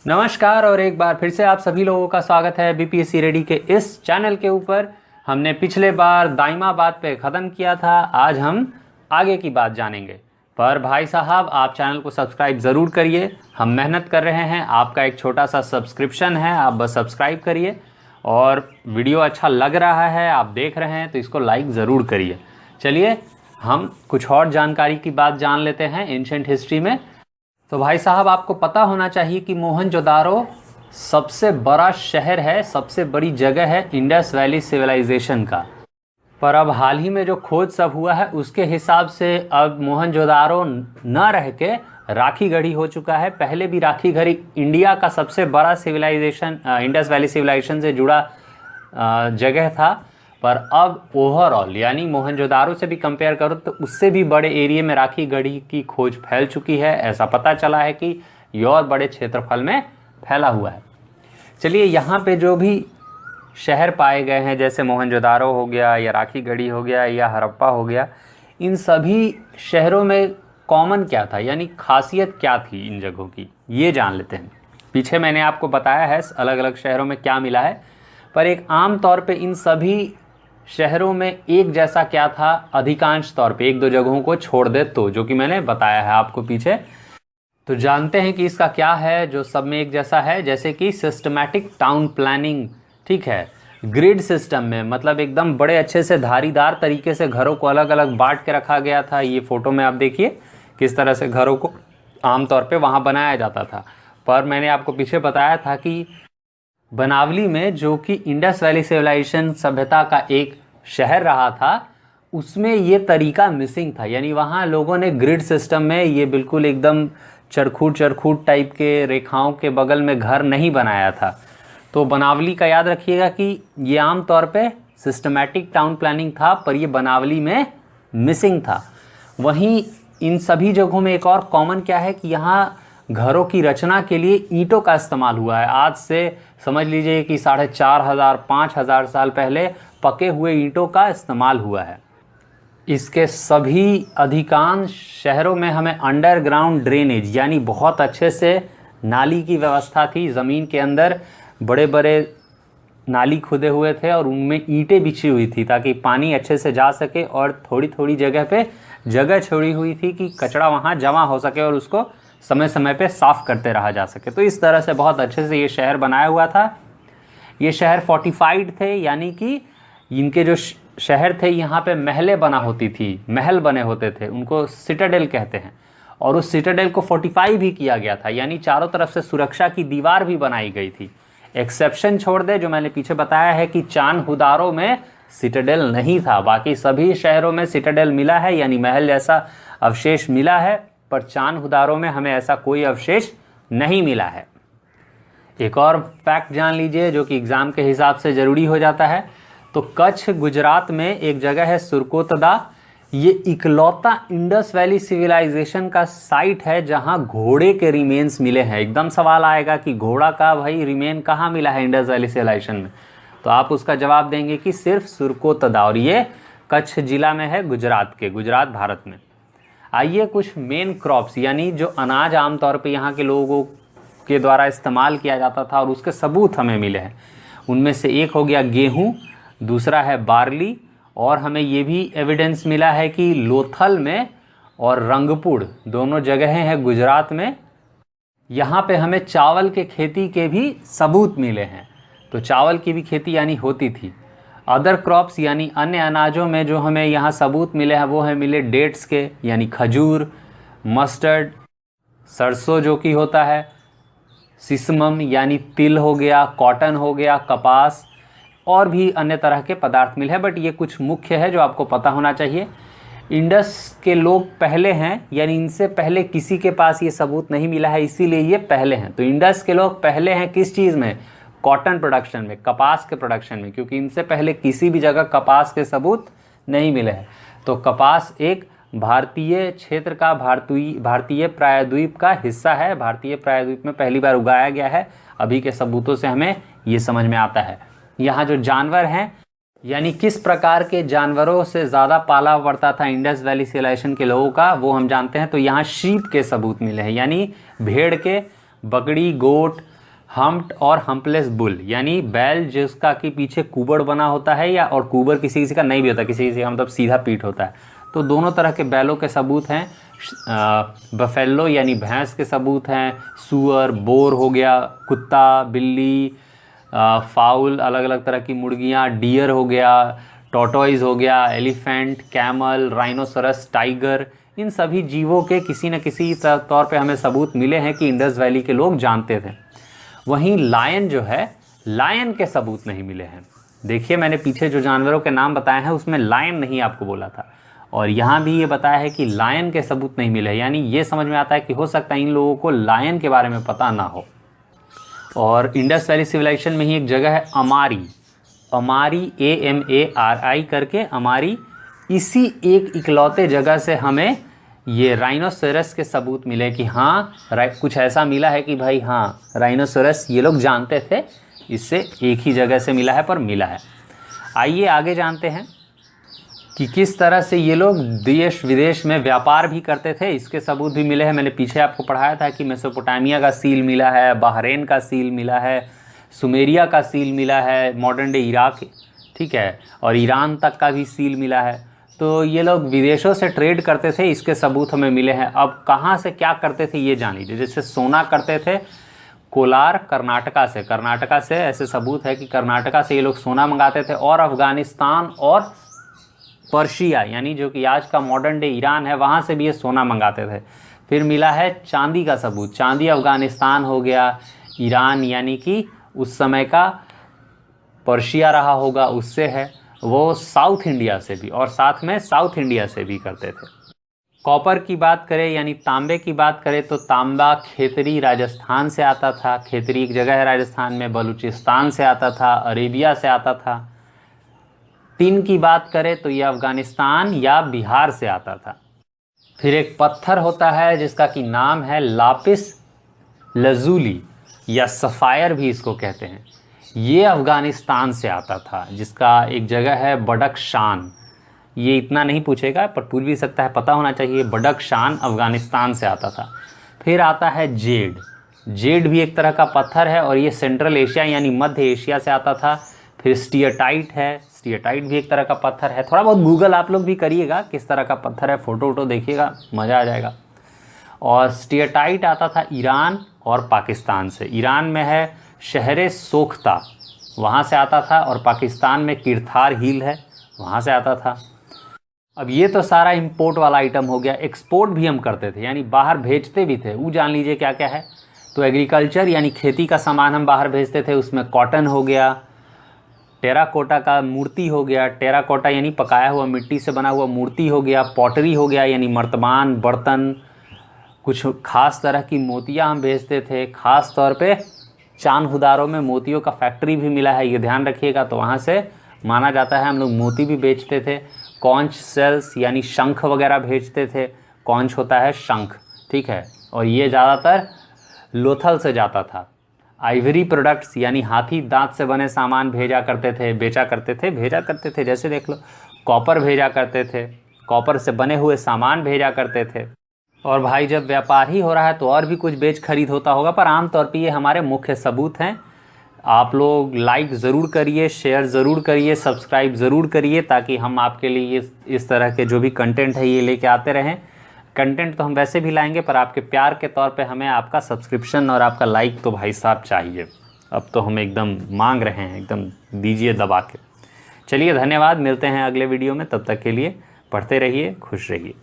नमस्कार और एक बार फिर से आप सभी लोगों का स्वागत है बीपीएससी रेडी के इस चैनल के ऊपर। हमने पिछले बार दाइमा बात पे ख़त्म किया था, आज हम आगे की बात जानेंगे। पर भाई साहब आप चैनल को सब्सक्राइब ज़रूर करिए, हम मेहनत कर रहे हैं, आपका एक छोटा सा सब्सक्रिप्शन है, आप बस सब्सक्राइब करिए। और वीडियो अच्छा लग रहा है, आप देख रहे हैं तो इसको लाइक ज़रूर करिए। चलिए हम कुछ और जानकारी की बात जान लेते हैं एंशिएंट हिस्ट्री में। तो भाई साहब आपको पता होना चाहिए कि मोहनजोदारो सबसे बड़ा शहर है, सबसे बड़ी जगह है इंडस वैली सिविलाइजेशन का। पर अब हाल ही में जो खोज सब हुआ है उसके हिसाब से अब मोहनजोदारो न रह के राखीगढ़ी हो चुका है। पहले भी राखीगढ़ी इंडिया का सबसे बड़ा सिविलाइजेशन, इंडस वैली सिविलाइजेशन से जुड़ा जगह था। पर अब ओवरऑल यानी मोहनजोदारो से भी कंपेयर करो तो उससे भी बड़े एरिया में राखीगढ़ी की खोज फैल चुकी है। ऐसा पता चला है कि ये और बड़े क्षेत्रफल में फैला हुआ है। चलिए यहाँ पे जो भी शहर पाए गए हैं जैसे मोहनजोदारो हो गया या राखीगढ़ी हो गया या हड़प्पा हो गया, इन सभी शहरों में कॉमन क्या था यानी खासियत क्या थी इन जगहों की, ये जान लेते हैं। पीछे मैंने आपको बताया है अलग अलग शहरों में क्या मिला है, पर एक आम तौर पे इन सभी शहरों में एक जैसा क्या था, अधिकांश तौर पे एक दो जगहों को छोड़ दे तो, जो कि मैंने बताया है आपको पीछे। तो जानते हैं कि इसका क्या है जो सब में एक जैसा है, जैसे कि सिस्टमैटिक टाउन प्लानिंग। ठीक है, ग्रिड सिस्टम में मतलब एकदम बड़े अच्छे से धारीदार तरीके से घरों को अलग अलग बांट के रखा गया था। ये फोटो में आप देखिए किस तरह से घरों को आमतौर पे वहाँ बनाया जाता था। पर मैंने आपको पीछे बताया था कि बनावली में, जो कि इंडस वैली सिविलाइजेशन सभ्यता का एक शहर रहा था, उसमें ये तरीका मिसिंग था। यानी वहाँ लोगों ने ग्रिड सिस्टम में ये बिल्कुल एकदम चरखूट चरखूट टाइप के रेखाओं के बगल में घर नहीं बनाया था। तो बनावली का याद रखिएगा कि ये आम तौर पे सिस्टमैटिक टाउन प्लानिंग था, पर ये बनावली में मिसिंग था। वहीं इन सभी जगहों में एक और कॉमन क्या है कि यहाँ घरों की रचना के लिए ईंटों का इस्तेमाल हुआ है। आज से समझ लीजिए कि 4500 5000 साल पहले पके हुए ईंटों का इस्तेमाल हुआ है। इसके सभी अधिकांश शहरों में हमें अंडरग्राउंड ड्रेनेज यानी बहुत अच्छे से नाली की व्यवस्था थी। ज़मीन के अंदर बड़े बड़े नाली खुदे हुए थे और उनमें ईंटें बिछी हुई थी ताकि पानी अच्छे से जा सके, और थोड़ी थोड़ी जगह पे जगह छोड़ी हुई थी कि कचरा वहाँ जमा हो सके और उसको समय समय पे साफ़ करते रहा जा सके। तो इस तरह से बहुत अच्छे से ये शहर बनाया हुआ था। ये शहर फोर्टिफाइड थे, यानी कि इनके जो शहर थे यहाँ पे महलें बना होती थी, महल बने होते थे, उनको सिटाडेल कहते हैं। और उस सिटाडेल को फोर्टिफाई भी किया गया था, यानी चारों तरफ से सुरक्षा की दीवार भी बनाई गई थी। एक्सेप्शन छोड़ दे, जो मैंने पीछे बताया है कि चांदहुदारो में सिटाडेल नहीं था। बाकी सभी शहरों में सिटाडेल मिला है, यानी महल जैसा अवशेष मिला है, पर चांदहुदारो में हमें ऐसा कोई अवशेष नहीं मिला है। एक और फैक्ट जान लीजिए जो कि एग्ज़ाम के हिसाब से ज़रूरी हो जाता है। तो कच्छ गुजरात में एक जगह है सुरकोतदा। ये इकलौता इंडस वैली सिविलाइजेशन का साइट है जहां घोड़े के रिमेन्स मिले हैं। एकदम सवाल आएगा कि घोड़ा का भाई रिमेन कहाँ मिला है इंडस वैली सिविलाइजेशन में, तो आप उसका जवाब देंगे कि सिर्फ सुरकोतदा, और ये कच्छ जिला में है, गुजरात भारत में। आइए कुछ मेन क्रॉप्स यानी जो अनाज आमतौर पे यहाँ के लोगों के द्वारा इस्तेमाल किया जाता था और उसके सबूत हमें मिले हैं। उनमें से एक हो गया गेहूँ, दूसरा है बार्ली, और हमें ये भी एविडेंस मिला है कि लोथल में और रंगपुर दोनों जगहें हैं गुजरात में, यहाँ पे हमें चावल के खेती के भी सबूत मिले हैं। तो चावल की भी खेती यानी होती थी। अदर क्रॉप्स यानी अन्य अनाजों में जो हमें यहाँ सबूत मिले हैं वो है मिले डेट्स के, यानी खजूर, मस्टर्ड, सरसों जो कि होता है, सिसमम यानी तिल हो गया, कॉटन हो गया, कपास, और भी अन्य तरह के पदार्थ मिले हैं। बट ये कुछ मुख्य है जो आपको पता होना चाहिए। इंडस के लोग पहले हैं, यानी इनसे पहले किसी के पास ये सबूत नहीं मिला है, इसीलिए ये पहले हैं। तो इंडस के लोग पहले हैं किस चीज़ में? कॉटन प्रोडक्शन में, कपास के प्रोडक्शन में, क्योंकि इनसे पहले किसी भी जगह कपास के सबूत नहीं मिले हैं। तो कपास एक भारतीय क्षेत्र का, भारतीय प्रायद्वीप का हिस्सा है। भारतीय प्रायद्वीप में पहली बार उगाया गया है, अभी के सबूतों से हमें ये समझ में आता है। यहाँ जो जानवर हैं, यानी किस प्रकार के जानवरों से ज़्यादा पाला पड़ता था इंडस वैली सिविलाइजेशन के लोगों का, वो हम जानते हैं। तो यहाँ शीप के सबूत मिले हैं, यानी भेड़ के, बकरी, गोट, हम्प्ड और हम्पलेस बुल, यानी बैल जिसका कि पीछे कुबड़ बना होता है, या और कुबड़ किसी किसी का नहीं भी होता, किसी किसी का मतलब सीधा पीठ होता है। तो दोनों तरह के बैलों के सबूत हैं। बफेलो यानी भैंस के सबूत हैं, सुअर, बोर हो गया, कुत्ता, बिल्ली, फाउल अलग अलग तरह की मुर्गियाँ, डियर हो गया, टॉर्टोइज हो गया, एलिफेंट, कैमल, राइनोसरस, टाइगर, इन सभी जीवों के किसी न किसी तौर पे हमें सबूत मिले हैं कि इंडस वैली के लोग जानते थे। वहीं लायन जो है, लायन के सबूत नहीं मिले हैं। देखिए मैंने पीछे जो जानवरों के नाम बताए हैं उसमें लायन नहीं आपको बोला था, और यहाँ भी ये बताया है कि लायन के सबूत नहीं मिले, यानी ये समझ में आता है कि हो सकता है इन लोगों को लायन के बारे में पता ना हो। और इंडस वैली सिविलाइजेशन में ही एक जगह है अमारी, अमारी AMARI करके, अमारी, इसी एक इकलौते जगह से हमें ये राइनोसेरस के सबूत मिले कि हाँ कुछ ऐसा मिला है कि भाई हाँ राइनोसेरस ये लोग जानते थे, इससे एक ही जगह से मिला है पर मिला है। आइए आगे जानते हैं कि किस तरह से ये लोग देश विदेश में व्यापार भी करते थे, इसके सबूत भी मिले हैं। मैंने पीछे आपको पढ़ाया था कि मेसोपोटामिया का सील मिला है, बहरीन का सील मिला है, सुमेरिया का सील मिला है, मॉडर्न डे इराक, ठीक है, और ईरान तक का भी सील मिला है। तो ये लोग विदेशों से ट्रेड करते थे, इसके सबूत हमें मिले हैं। अब कहाँ से क्या करते थे ये जान लीजिए। जैसे सोना करते थे कोलार कर्नाटका से ऐसे सबूत है कि कर्नाटका से ये लोग सोना मंगाते थे, और अफ़गानिस्तान और पर्शिया यानी जो कि आज का मॉडर्न डे ईरान है वहाँ से भी ये सोना मंगाते थे। फिर मिला है चांदी का सबूत, चांदी अफ़गानिस्तान हो गया, ईरान यानी कि उस समय का पर्शिया रहा होगा उससे है, वो साउथ इंडिया से भी, और साथ में साउथ इंडिया से भी करते थे। कॉपर की बात करें यानी तांबे की बात करें तो तांबा खेतरी राजस्थान से आता था, खेतरी एक जगह है राजस्थान में, बलूचिस्तान से आता था, अरेबिया से आता था। टिन की बात करें तो यह अफ़गानिस्तान या बिहार से आता था। फिर एक पत्थर होता है जिसका कि नाम है लापिस लजूली या सफ़ायर भी इसको कहते हैं, ये अफ़गानिस्तान से आता था, जिसका एक जगह है बडख्शान। ये इतना नहीं पूछेगा पर पूछ भी सकता है, पता होना चाहिए, बडख्शान अफ़गानिस्तान से आता था। फिर आता है जेड, जेड भी एक तरह का पत्थर है और ये सेंट्रल एशिया यानी मध्य एशिया से आता था। फिर स्टीयटाइट है, स्टीयटाइट भी एक तरह का पत्थर है। थोड़ा बहुत गूगल आप लोग भी करिएगा किस तरह का पत्थर है, फ़ोटो वोटो देखिएगा, मज़ा आ जाएगा। और स्टीयटाइट आता था ईरान और पाकिस्तान से। ईरान में है शहर सोख्ता, वहाँ से आता था, और पाकिस्तान में किरथार हिल है, वहाँ से आता था। अब ये तो सारा इंपोर्ट वाला आइटम हो गया। एक्सपोर्ट भी हम करते थे यानी बाहर भेजते भी थे, वो जान लीजिए क्या क्या है। तो एग्रीकल्चर यानी खेती का सामान हम बाहर भेजते थे, उसमें कॉटन हो गया, टेराकोटा का मूर्ति हो गया, टेराकोटा यानी पकाया हुआ मिट्टी से बना हुआ मूर्ति हो गया, पॉटरी हो गया यानी मर्तबान बर्तन, कुछ खास तरह की मोतियाँ हम भेजते थे। ख़ास तौर पे चांद हुदारों में मोतियों का फैक्ट्री भी मिला है, ये ध्यान रखिएगा, तो वहाँ से माना जाता है हम लोग मोती भी बेचते थे। कॉन्च सेल्स यानी शंख वगैरह भेजते थे, कॉन्च होता है शंख, ठीक है, और ये ज़्यादातर लोथल से जाता था। आइवरी प्रोडक्ट्स यानी हाथी दांत से बने सामान भेजा करते थे, बेचा करते थे, जैसे देख लो कॉपर भेजा करते थे, कॉपर से बने हुए सामान भेजा करते थे। और भाई जब व्यापार ही हो रहा है तो और भी कुछ बेच खरीद होता होगा, पर आमतौर पे ये हमारे मुख्य सबूत हैं। आप लोग लाइक ज़रूर करिए, शेयर ज़रूर करिए, सब्सक्राइब ज़रूर करिए, ताकि हम आपके लिए इस तरह के जो भी कंटेंट है ये लेके आते रहें। कंटेंट तो हम वैसे भी लाएंगे, पर आपके प्यार के तौर पे हमें आपका सब्सक्रिप्शन और आपका लाइक तो भाई साहब चाहिए। अब तो हम एकदम मांग रहे हैं, एकदम दीजिए दबा के। चलिए धन्यवाद, मिलते हैं अगले वीडियो में, तब तक के लिए पढ़ते रहिए, खुश रहिए।